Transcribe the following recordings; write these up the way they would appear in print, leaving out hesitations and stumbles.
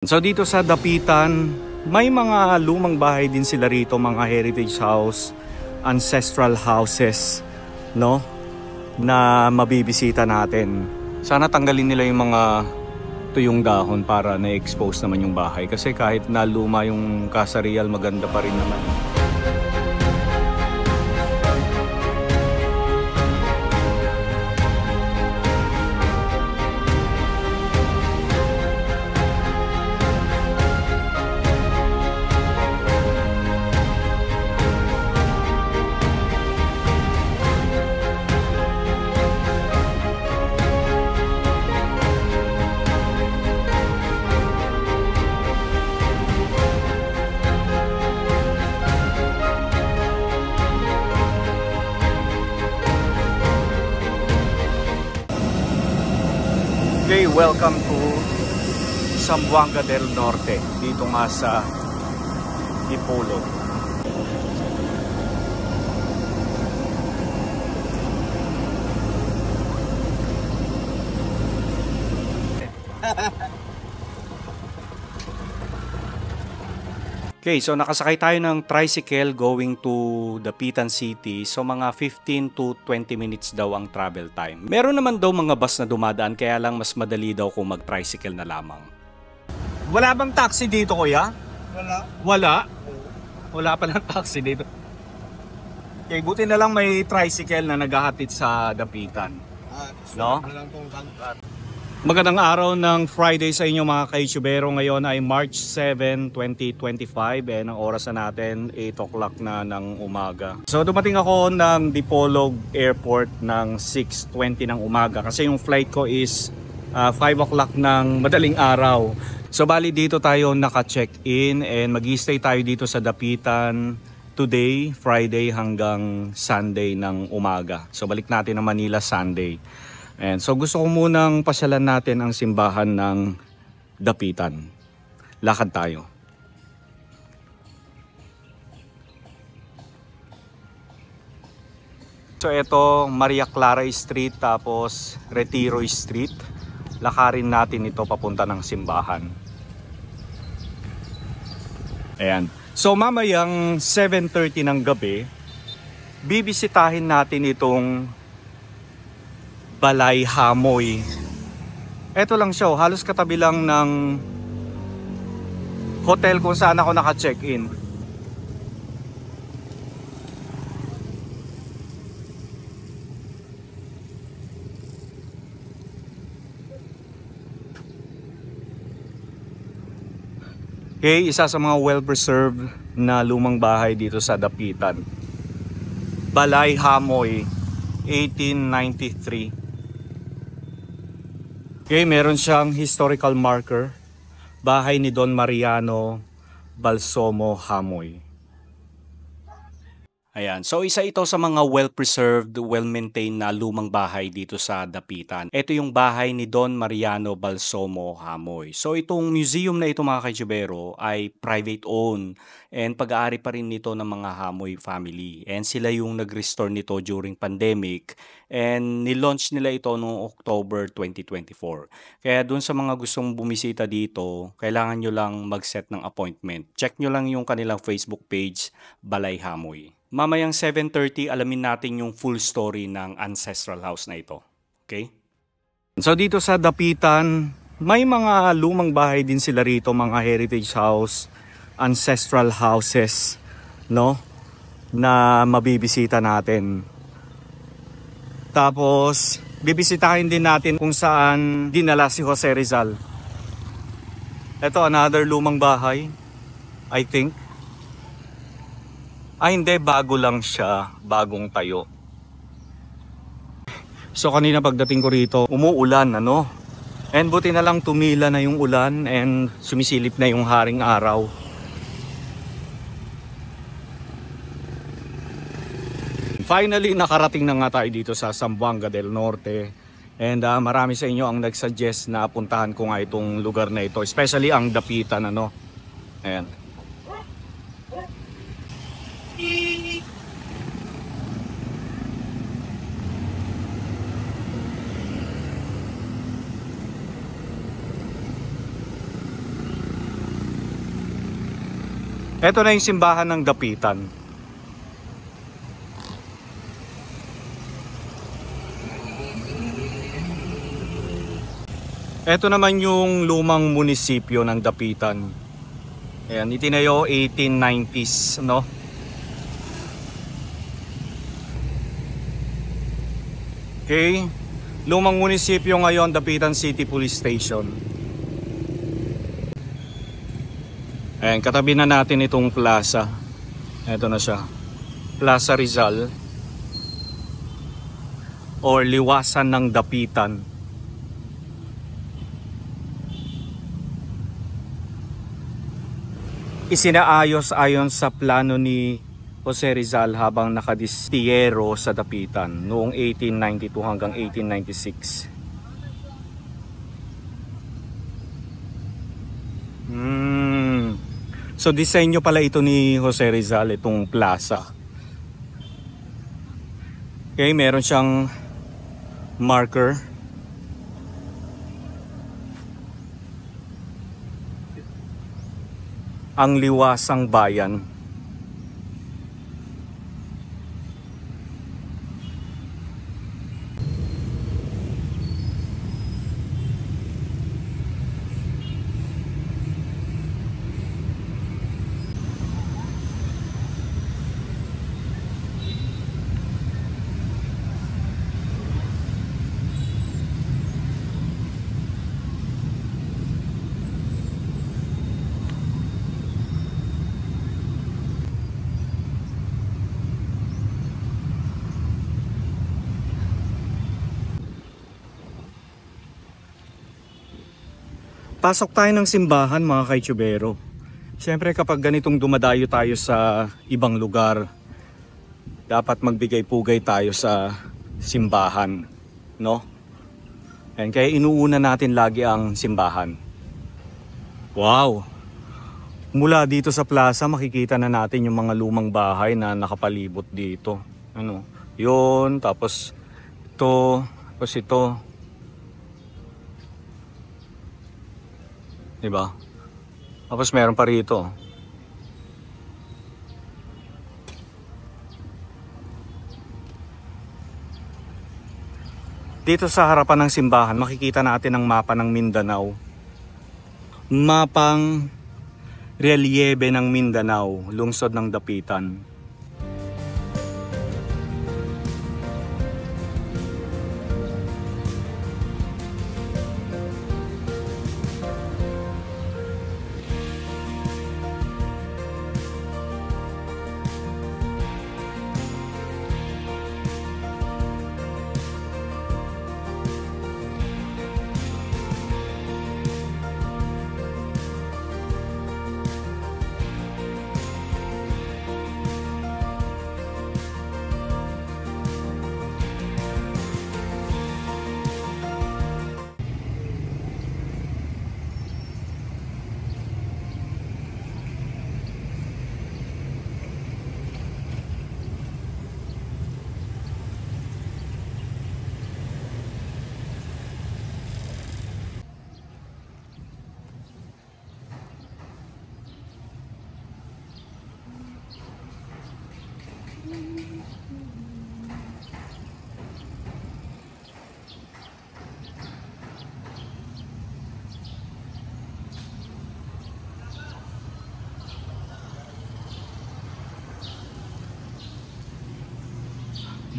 So dito sa Dapitan, may mga lumang bahay din sila rito, mga heritage house, ancestral houses, no? Na mabibisita natin. Sana tanggalin nila yung mga tuyong dahon para na-expose naman yung bahay. Kasi kahit na luma yung Casa Real, maganda pa rin naman. Okay, welcome to Zamboanga del Norte, dito nga sa Dipolog. Okay, so nakasakay tayo ng tricycle going to Dapitan City. So mga 15 to 20 minutes daw ang travel time. Meron naman daw mga bus na dumadaan, kaya lang mas madali daw kung mag-tricycle na lamang. Wala bang taxi dito, kuya? Wala? Wala palang taxi dito. Okay, buti na lang may tricycle na naghahatid sa Dapitan. No? Magandang araw ng Friday sa inyo mga ka-YouTubero. Ngayon ay March 7, 2025 and ang oras na natin 8 o'clock na ng umaga. So dumating ako ng Dipolog Airport ng 6:20 ng umaga kasi yung flight ko is 5 o'clock ng madaling araw. So bali dito tayo naka-check-in and mag-stay tayo dito sa Dapitan today, Friday hanggang Sunday ng umaga. So balik natin ng Manila Sunday. And so gusto ko munang pasyalan natin ang simbahan ng Dapitan. Lakad tayo. So ito, Maria Clara Street tapos Retiro Street. Lakarin natin ito papunta ng simbahan. Ayan. So mamayang 7:30 ng gabi, bibisitahin natin itong Balay Hamoy. Ito lang siya, halos katabi lang ng hotel kung saan ako naka-check-in. Okay, isa sa mga well-preserved na lumang bahay dito sa Dapitan. Balay Hamoy, 1893. Okay, meron siyang historical marker. Bahay ni Don Mariano Balsomo Hamoy. Ayan, so isa ito sa mga well-preserved, well-maintained na lumang bahay dito sa Dapitan. Ito yung bahay ni Don Mariano Balsomo Hamoy. So itong museum na ito mga ka-YouTubero ay private owned and pag-aari pa rin nito ng mga Hamoy family. And sila yung nag-restore nito during pandemic and nilaunch nila ito noong October 2024. Kaya dun sa mga gustong bumisita dito, kailangan nyo lang mag-set ng appointment. Check nyo lang yung kanilang Facebook page, Balay Hamoy. Mamayang 7:30, alamin natin yung full story ng ancestral house na ito. Okay? So dito sa Dapitan, may mga lumang bahay din sila rito, mga heritage house, ancestral houses, no? Na mabibisita natin. Tapos, bibisitahin din natin kung saan dinala si Jose Rizal. Ito, another lumang bahay, I think. Ay hindi, bago lang siya, bagong tayo. So kanina pagdating ko rito, umuulan ano. And buti na lang tumila na yung ulan and sumisilip na yung haring araw. Finally, nakarating na nga tayo dito sa Zamboanga del Norte. And marami sa inyo ang nagsuggest na puntahan ko nga itong lugar na ito, especially ang Dapitan ano. Ayan. Ito na yung simbahan ng Dapitan. Ito naman yung lumang munisipyo ng Dapitan. Ayan, itinayo 1890s, no? Okay. Lumang munisipyo ngayon, Dapitan City Police Station. Ayan, katabi na natin itong plaza. Ito na siya. Plaza Rizal. Or Liwasan ng Dapitan. Isinaayos ayon sa plano ni Jose Rizal habang nakadistiyero sa Dapitan noong 1892 hanggang 1896. So disenyo pala ito ni Jose Rizal, itong plaza. Okay, meron siyang marker. Ang liwasang bayan. Pasok tayo ng simbahan mga kaitsubero. Siyempre kapag ganitong dumadayo tayo sa ibang lugar, dapat magbigay-pugay tayo sa simbahan, no? And kaya inuuna natin lagi ang simbahan. Wow! Mula dito sa plaza makikita na natin yung mga lumang bahay na nakapalibot dito. Ano? Yun, tapos ito. Diba? Tapos meron pa rito. Dito sa harapan ng simbahan, makikita natin ang mapa ng Mindanao. Mapang reliebe ng Mindanao, lungsod ng Dapitan.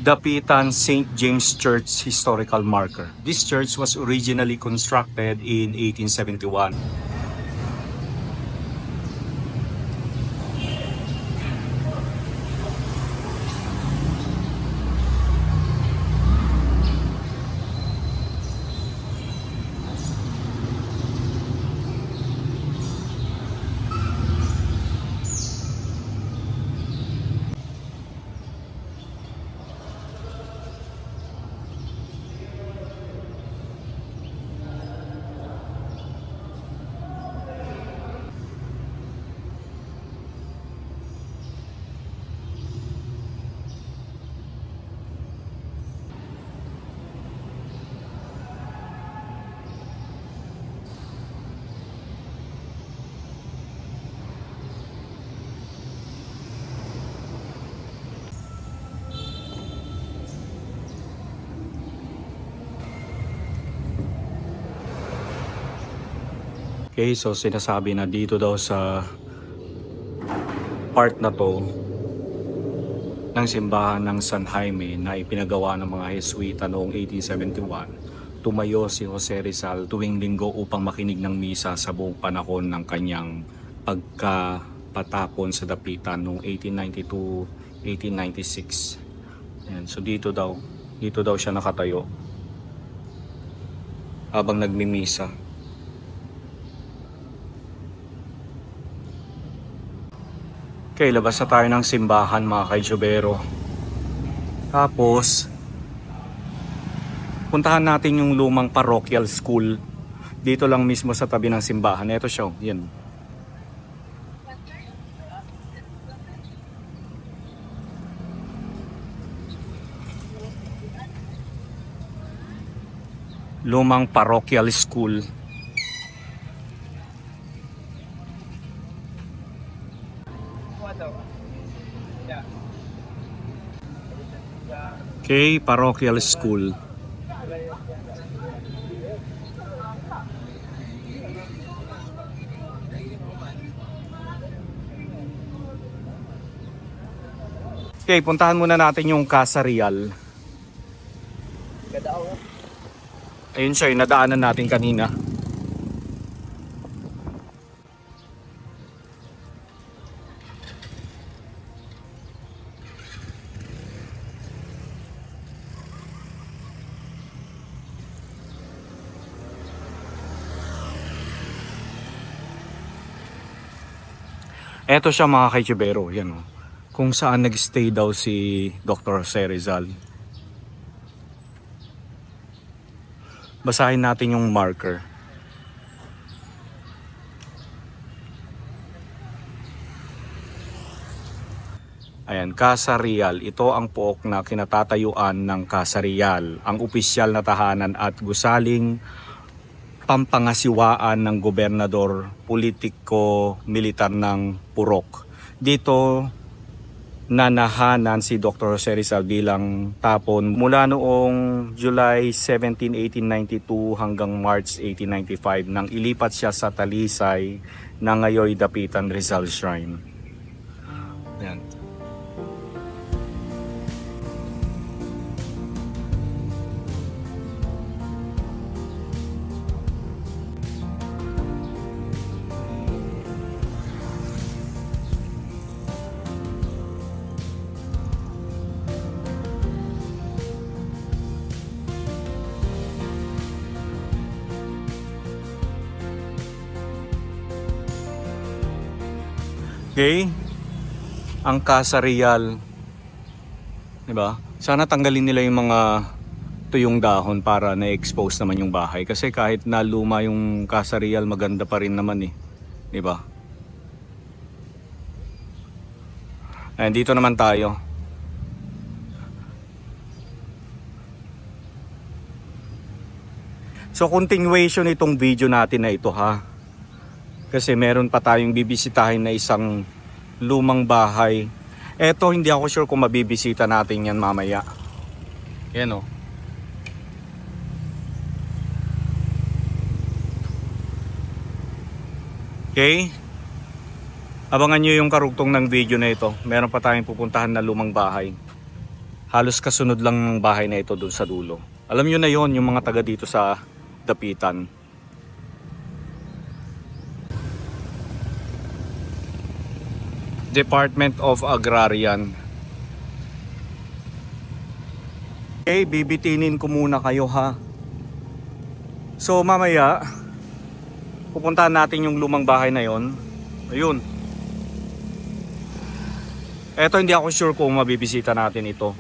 Dapitan St. James Church Historical Marker. This church was originally constructed in 1871. Okay, so sinasabi na dito daw sa part na to ng simbahan ng San Jaime na ipinagawa ng mga Jesuita noong 1871, tumayo si Jose Rizal tuwing linggo upang makinig ng misa sa buong panahon ng kanyang pagkapatapon sa dapitan noong 1892-1896. Ayan, so dito daw siya nakatayo habang nagmimisa. Okay, labas na tayo ng simbahan mga kaijubero. Tapos, puntahan natin yung lumang parochial school. Dito lang mismo sa tabi ng simbahan. Ito siya, yan. Lumang parochial school. Okay, parochial school. Okay, puntahan muna natin yung Casa Real. Ayun siya, yung nadaanan natin kanina. Eto siya mga kaitsibero, yan o. Kung saan nag-stay daw si Dr. Jose Rizal. Basahin natin yung marker. Ayan, Casa Real. Ito ang pook na kinatatayuan ng Casa Real, ang opisyal na tahanan at gusaling pampangasiwaan ng gobernador politiko militar ng Purok. Dito nanahanan si Dr. Jose Rizal bilang tapon mula noong July 17, 1892 hanggang March 1895 nang ilipat siya sa Talisay na ngayon Dapitan Rizal Shrine. Ayan. Okay, ang Casa Real, diba? Sana tanggalin nila yung mga tuyong dahon para na-expose naman yung bahay. Kasi kahit na luma yung Casa Real, maganda pa rin naman eh, diba? Ayan, dito naman tayo. So continuation itong video natin na ito ha. Kasi meron pa tayong bibisitahin na isang lumang bahay. Eto, hindi ako sure kung mabibisita natin yan mamaya. Yan o. Okay. Abangan nyo yung karugtong ng video na ito. Meron pa tayong pupuntahan na lumang bahay. Halos kasunod lang ng bahay na ito doon sa dulo. Alam nyo na yon yung mga taga dito sa Dapitan. Department of Agrarian. Okay, bibitinin ko muna kayo ha. So mamaya pupuntahan natin yung lumang bahay na yon. Ayun. Eto, hindi ako sure kung mabibisita natin ito.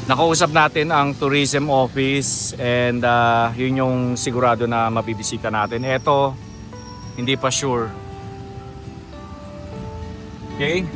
Nakausap natin ang tourism office and yun yung sigurado na mabibisita natin. Eto, hindi pa sure. Okay?